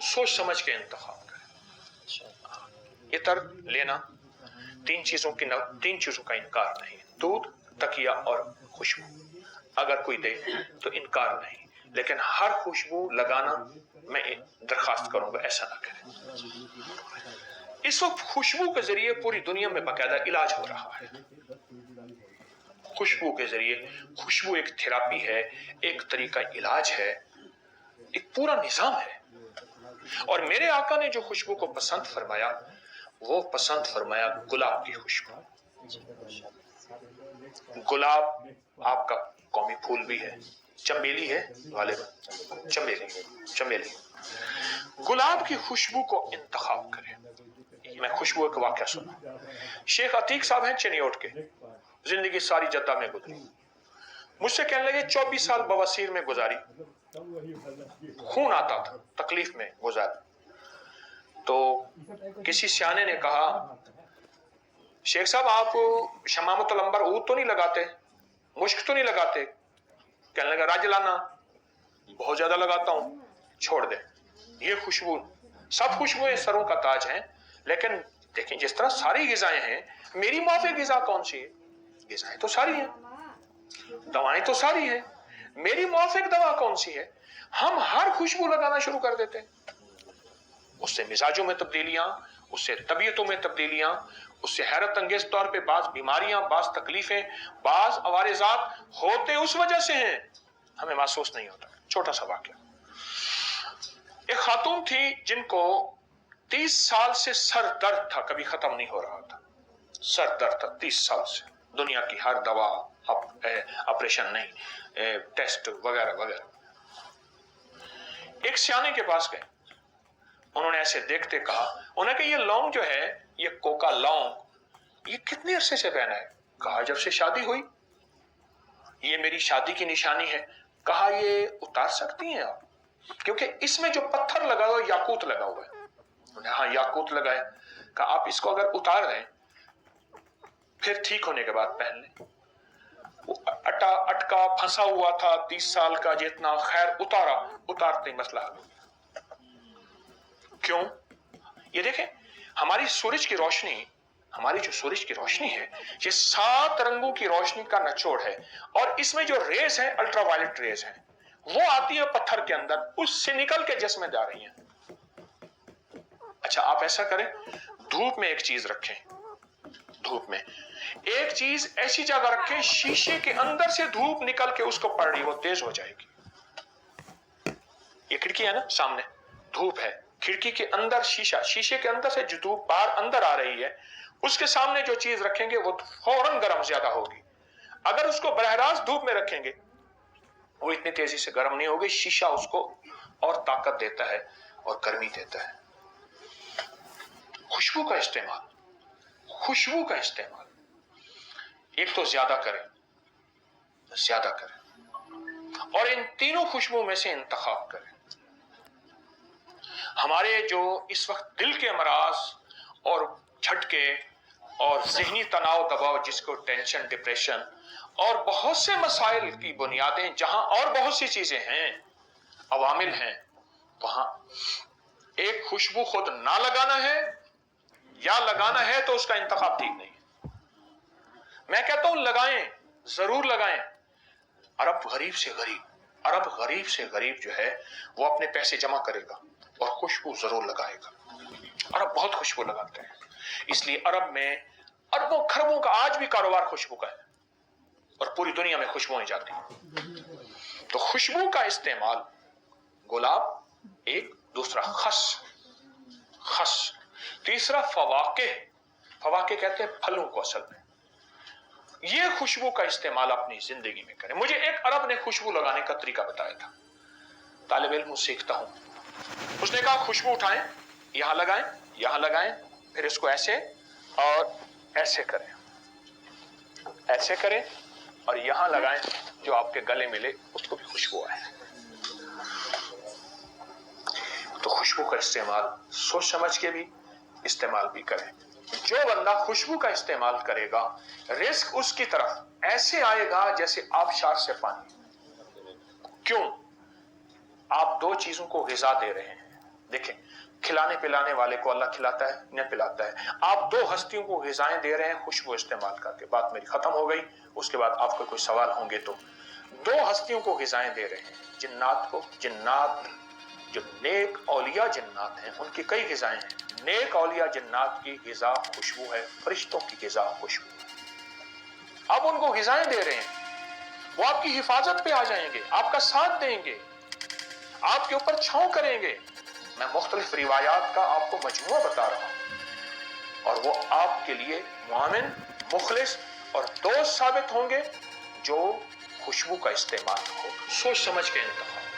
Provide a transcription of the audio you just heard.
सोच समझ के इंतखाब करें। इतर लेना, तीन चीजों का इनकार नहीं, दूध, तकिया और खुशबू। अगर कोई दे तो इनकार नहीं, लेकिन हर खुशबू लगाना मैं दरखास्त करूंगा ऐसा ना करें। इस वक्त खुशबू के जरिए पूरी दुनिया में बाकायदा इलाज हो रहा है। खुशबू के जरिए, खुशबू एक थेरापी है, एक तरीका इलाज है, एक पूरा निजाम है। और मेरे आका ने जो खुशबू को पसंद फरमाया, वो पसंद फरमाया गुलाब की खुशबू। गुलाब आपका कौमी फूल भी है, चमेली है गालिबन, चमेली। गुलाब की खुशबू को इंतखाब करें। मैं खुशबू का वाकया सुना। शेख अतीक साहब हैं चनियोट के, जिंदगी सारी जद्दा में गुजरी। मुझसे कहने लगे 24 साल बवासीर में गुजारी, खून आता था, तकलीफ में गुजारी। तो किसी सियाने ने कहा, शेख साहब आप शमामतुल अंबर ऊद तो नहीं लगाते, मुश्क तो नहीं लगाते? कहने लगा राजलाना बहुत ज्यादा लगाता हूं, छोड़ दे। ये खुशबू, सब खुशबुएं सरों का ताज हैं, लेकिन देखें जिस तरह सारी गिजाएं हैं, मेरी माफिक गिजा कौन सी है? गिजाएं तो सारी हैं, दवाएं तो सारी हैं, मेरी माफिक दवा कौन सी है? हम हर खुशबू लगाना शुरू कर देते हैं, उससे मिजाजों में तब्दीलियां, उससे तबीयतों में तब्दीलियां, उससे हैरत अंगेज तौर पे बाज बीमारियां, बाज तकलीफें, बाज अवारिजात होते उस वजह से हैं, हमें महसूस नहीं होता। छोटा सा वाकया, एक खातून थी जिनको 30 साल से सर दर्द था, कभी खत्म नहीं हो रहा था, सर दर्द था 30 साल से, दुनिया की हर दवा, ऑपरेशन नहीं, टेस्ट वगैरह वगैरह। एक सियाने के पास गए, उन्होंने ऐसे देखते कहा, उन्हें कि ये लौंग जो है, ये कोका लौंग, ये कितने अरसे से पहना है? कहा जब से शादी हुई। ये मेरी शादी की निशानी है। कहा ये उतार सकती हैं आप, क्योंकि इसमें जो पत्थर लगा हुआ है याकूत लगा हुआ है। उन्हें हाँ याकूत लगाए। कहा आप इसको अगर उतार दें, फिर ठीक होने के बाद पहन लें। वो अटका फंसा हुआ था 30 साल का जितना, खैर उतारा, उतारते मसला हल हो गया। क्यों? ये देखें, हमारी सूरज की रोशनी, हमारी जो सूरज की रोशनी है, ये 7 रंगों की रोशनी का निचोड़ है, और इसमें जो रेज है, अल्ट्रावायलेट रेज है, वो आती है पत्थर के अंदर, उससे निकल के जिस्म में जा रही हैं। अच्छा आप ऐसा करें, धूप में एक चीज रखें, धूप में एक चीज ऐसी जगह रखें, शीशे के अंदर से धूप निकल के उसको पड़ रही, वो तेज हो जाएगी। ये खिड़की है ना सामने, धूप है, खिड़की के अंदर शीशा, शीशे के अंदर से जो धूप बाहर अंदर आ रही है, उसके सामने जो चीज रखेंगे वो फौरन गर्म ज्यादा होगी। अगर उसको बरह रास्त धूप में रखेंगे, वो इतनी तेजी से गर्म नहीं होगी, शीशा उसको और ताकत देता है और गर्मी देता है। खुशबू का इस्तेमाल, खुशबू का इस्तेमाल एक तो ज्यादा करें, ज्यादा करें, और इन तीनों खुशबू में से इंतखाब करें। हमारे जो इस वक्त दिल के अमराज और झटके और ज़हनी तनाव दबाव, जिसको टेंशन, डिप्रेशन और बहुत से मसाइल की बुनियादें, जहां और बहुत सी चीजें हैं, अवामिल हैं, वहां एक खुशबू खुद ना लगाना है या लगाना है तो उसका इंतखाब ठीक नहीं है। मैं कहता हूं लगाएं, जरूर लगाएं। अरब गरीब से गरीब जो है, वो अपने पैसे जमा करेगा और खुशबू जरूर लगाएगा। अरब बहुत खुशबू लगाते हैं, इसलिए अरब में अरबों खरबों का आज भी कारोबार खुशबू का है, और पूरी दुनिया में खुशबुएं जाती हैं। तो खुशबू का इस्तेमाल, गुलाब एक, दूसरा खस, तीसरा फवाके कहते हैं फलों को असल में। ये खुशबू का इस्तेमाल अपनी जिंदगी में करें। मुझे एक अरब ने खुशबू लगाने का तरीका बताया था, तालिब इल्म सीखता हूं, उसने कहा खुशबू उठाएं, यहां लगाएं, फिर इसको ऐसे और ऐसे करें और यहां लगाएं, जो आपके गले मिले उसको भी खुशबू आए। तो खुशबू का इस्तेमाल सोच समझ के भी इस्तेमाल भी करें। जो बंदा खुशबू का इस्तेमाल करेगा, रिस्क उसकी तरफ ऐसे आएगा जैसे आबशार से पानी। क्यों? आप 2 चीजों को ग़िज़ा दे रहे हैं। देखें, खिलाने पिलाने वाले को अल्लाह खिलाता है, न पिलाता है। आप दो हस्तियों को ग़िज़ाएं दे रहे हैं खुशबू इस्तेमाल करके। बात मेरी खत्म हो गई, उसके बाद आपके कोई सवाल होंगे तो। दो हस्तियों को ग़िज़ाएं दे रहे हैं, जिन्नात को। जिन्नात जो नेक औलिया जिन्नात हैं, उनकी कई ग़िज़ाएं हैं। नेक औलिया जिन्नात की ग़िज़ा खुशबू है, फरिश्तों की ग़िज़ा खुशबू है। आप उनको ग़िज़ाएं दे रहे हैं, वो आपकी हिफाजत पे आ जाएंगे, आपका साथ देंगे, आपके ऊपर छांव करेंगे। मैं मुख्तलिफ रिवायात का आपको मजमूआ बता रहा हूं, और वो आपके लिए मुआमिन, मुखलिस और दोस्त साबित होंगे जो खुशबू का इस्तेमाल हो। सोच समझ के इंतखाब।